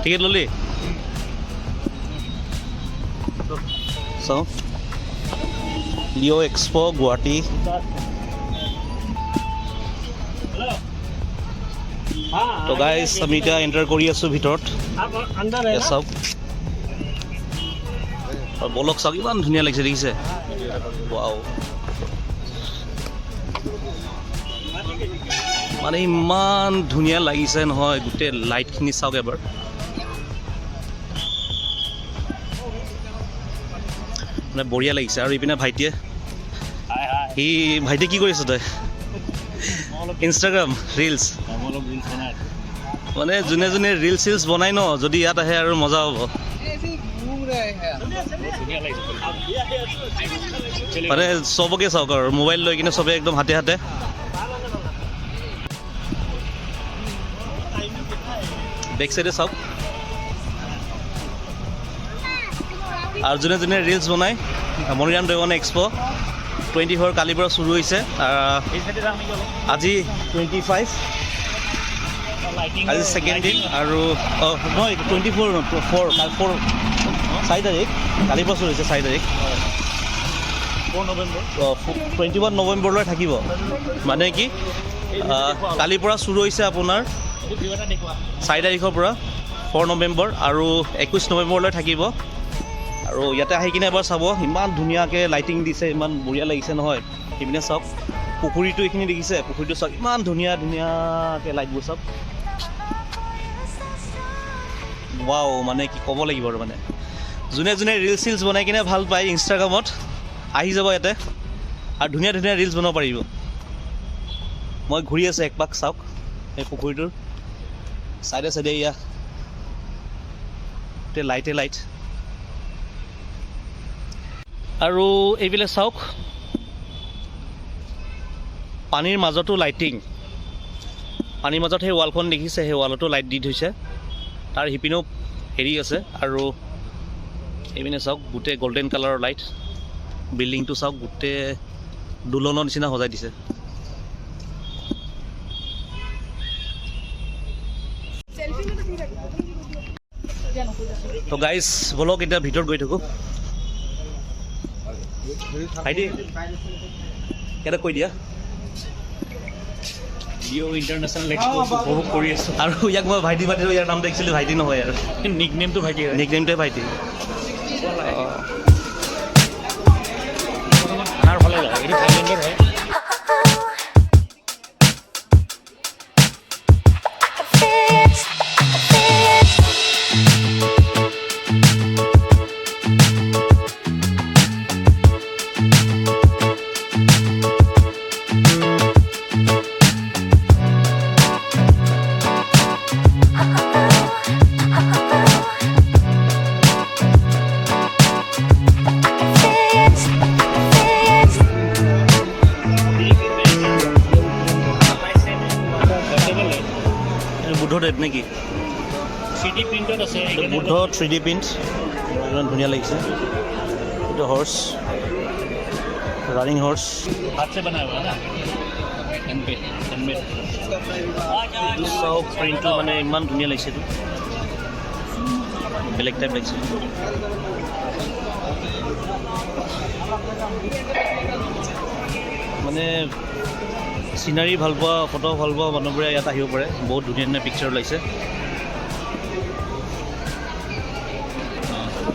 ticket ললি চাওঁ Leo' এক্সপ' Guwahati তো গাইজ আমি এতিয়া এণ্টাৰ কৰি আছোঁ ভিতৰত চাওক আৰু বলক চাওক ইমান ধুনীয়া লাগিছে দেখিছে ৱাও মানে ইমান ধুনীয়া লাগিছে নহয় গোটেই লাইটখিনি চাওক এবাৰ মানে বঢ়িয়া লাগিছে আৰু ইপিনে ভাইটিয়ে সি ভাইটি কি কৰি আছ তই ইনষ্টাগ্ৰাম ৰিলছ মানে যোনে যোনে ৰিলছ চিলছ বনাই ন যদি ইয়াত আহে আৰু মজা হ'ব মানে চবকে চাওক আৰু মোবাইল লৈ কিনে চবে একদম হাতে হাতে বেক চাইডে চাওক আৰু যোনে যোনে ৰিলছ বনাই মণিৰাম দেৱান এক্সপ' 24 কালিৰ পৰা চুৰু হৈছে আজি 25 আজি ছেকেণ্ড দিন আৰু নহয় 24 4 তাৰিখ কালিৰ পৰা চুৰু হৈছে 4 তাৰিখ 21 নৱেম্বৰলৈ থাকিব মানে কি কালিৰ পৰা চুৰু হৈছে আপোনাৰ 4 তাৰিখৰ পৰা 4 নৱেম্বৰ আৰু 21 নৱেম্বৰলৈ থাকিব আৰু ইয়াতে আহি কিনে এবাৰ চাব ইমান ধুনীয়াকৈ লাইটিং দিছে ইমান বঢ়িয়া লাগিছে নহয় সেইপিনে চাওক পুখুৰীটো এইখিনি দেখিছে পুখুৰীটো চাওক ইমান ধুনীয়া ধুনীয়াকৈ লাইটবোৰ চাওক ৱাও মানে কি ক'ব লাগিব আৰু মানে যোনে যোনে ৰিলছ চিলছ বনাই কিনে ভাল পায় ইনষ্টাগ্ৰামত আহি যাব ইয়াতে আৰু ধুনীয়া ধুনীয়া ৰিলছ বনাব পাৰিব মই ঘূৰি আছোঁ এক পাক চাওক এই পুখুৰীটোৰ চাইডে চাইডে এয়া গোটেই লাইটে লাইট আৰু এইবিলাক চাওক পানীৰ মাজতো লাইটিং পানীৰ মাজত সেই ৱালখন দেখিছে সেই ৱালতো লাইট দি থৈছে তাৰ সিপিনেও হেৰি আছে আৰু এইপিনে চাওক গোটেই গল্ডেন কালাৰৰ লাইট বিল্ডিংটো চাওক গোটেই দোলনৰ নিচিনা সজাই দিছে তো গাইজ বলক এতিয়া ভিতৰত গৈ থাকোঁ ভাইটি ইয়াতে কৈ দিয়া লিঅ' ইণ্টাৰনেশ্যনেল এক্সপ' উপভোগ কৰি আছোঁ আৰু ইয়াক মই ভাইটি পাতিলোঁ ইয়াৰ নামটো একচুৱেলি ভাইটি নহয় আৰু নিক নেমটো ভাইটি নিকনেমটোৱে ভাইটি আমাৰ ভালে লাগে এইটো থাইলেণ্ডৰ হয় বুদ্ধদেৱ নেকি 3D প্ৰিণ্টত আছে বুদ্ধ 3D প্ৰিণ্ট ইমান ধুনীয়া লাগিছে এইটো হৰ্চ ৰানিং হৰ্চ हाथ से बना हुआ है ना हैंडमेड চাওক প্ৰিণ্টটো মানে ইমান ধুনীয়া লাগিছে এইটো বেলেগ টাইপ লাগিছে মানে চিনাৰী ভাল পোৱা ফটো ভাল পোৱা মানুহবোৰে ইয়াত আহিব পাৰে বহুত ধুনীয়া ধুনীয়া পিকচাৰ ওলাইছে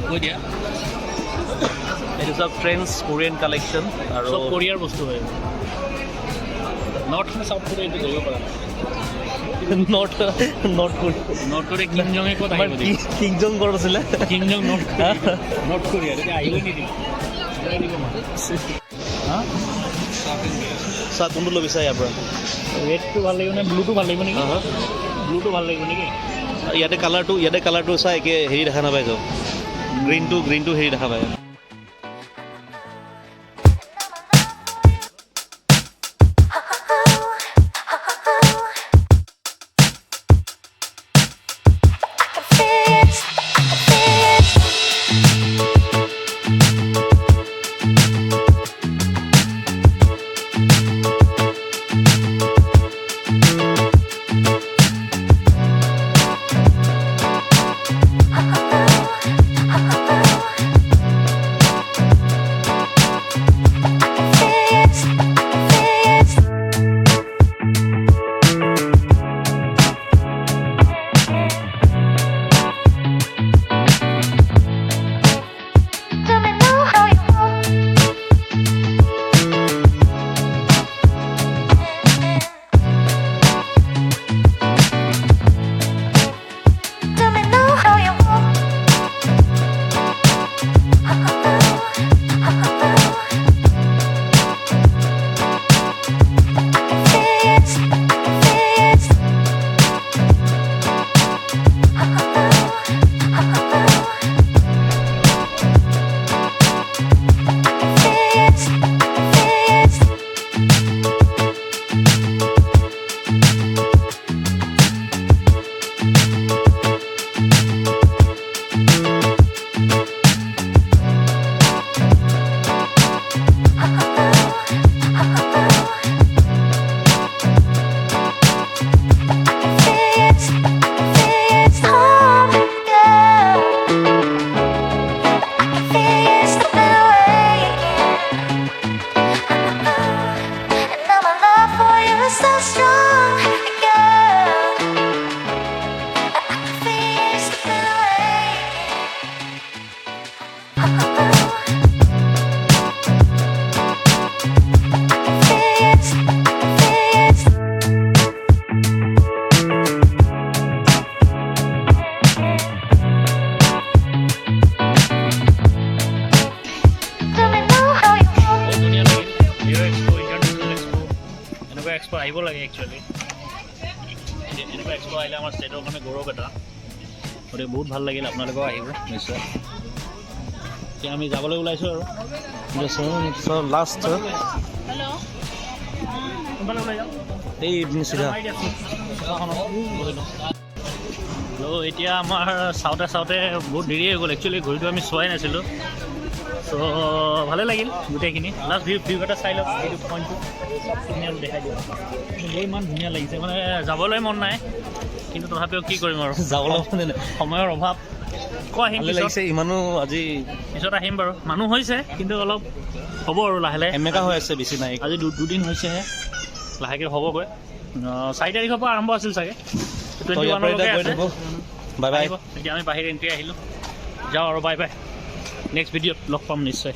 কৈ দিয়া এইটো চাওক ট্ৰেণ্ডছ কোৰিয়ান কালেকশ্যন আৰু চব কোৰিয়াৰ বস্তু হয় নৰ্থ নে চাউথ কোৰিয়া এইটো ধৰিব পৰা নৰ্থ কোৰিয়া কিম জঙে ক'ত আহিব কিং জং ক'ত আছিলে কিম জং নৰ্থ কোৰিয়া তেতিয়া আহিব নিদিব চাওক কোনটো ল'বি চাই ইয়াৰ পৰা ৰেডটো ভাল লাগিব নে ব্লুটো ভাল লাগিব নেকি ব্লুটো ভাল লাগিব নেকি ইয়াতে কালাৰটো চাই একে হেৰি দেখা নাপায় যাওক গ্ৰীণটো হেৰি দেখা পায় আহিব লাগে একচুৱেলি এনেকুৱা এক্সপ' আহিলে আমাৰ ষ্টেটৰ কাৰণে গৌৰৱ এটা গতিকে বহুত ভাল লাগিল আপোনালোকেও আহিব নিশ্চয় এতিয়া আমি যাবলৈ ওলাইছোঁ আৰু লাষ্ট সোনকালে ওলাই যাওঁ এই চিধা হেল্ল' এতিয়া আমাৰ চাওঁতে চাওঁতে বহুত দেৰি হৈ গ'ল একচুৱেলি ঘড়ীটো আমি চোৱাই নাছিলোঁ চ' ভালে লাগিল গোটেইখিনি লাষ্ট ভিউ এটা চাই লওক এইটো পইণ্টটো ধুনীয়া দেখাই দিয়ক ইমান ধুনীয়া লাগিছে মানে যাবলৈ মন নাই কিন্তু তথাপিও কি কৰিম আৰু যাবলৈ সময়ৰ অভাৱ আহিম লাগিছে ইমানো আজি পিছত আহিম বাৰু মানুহ হৈছে কিন্তু অলপ হ'ব আৰু লাহে লাহে এমেকা হৈ আছে বেছি নাই আজি দুদিন হৈছেহে লাহেকৈ হ'বগৈ 4 তাৰিখৰ পৰা আৰম্ভ আছিল চাগে 21লৈকে আছে বাই বাই এতিয়া আমি বাহিৰ এণ্ট্ৰি আহিলোঁ যাওঁ আৰু বাই বাই নেক্সট ভিডিঅ'ত লগ পাম নিশ্চয়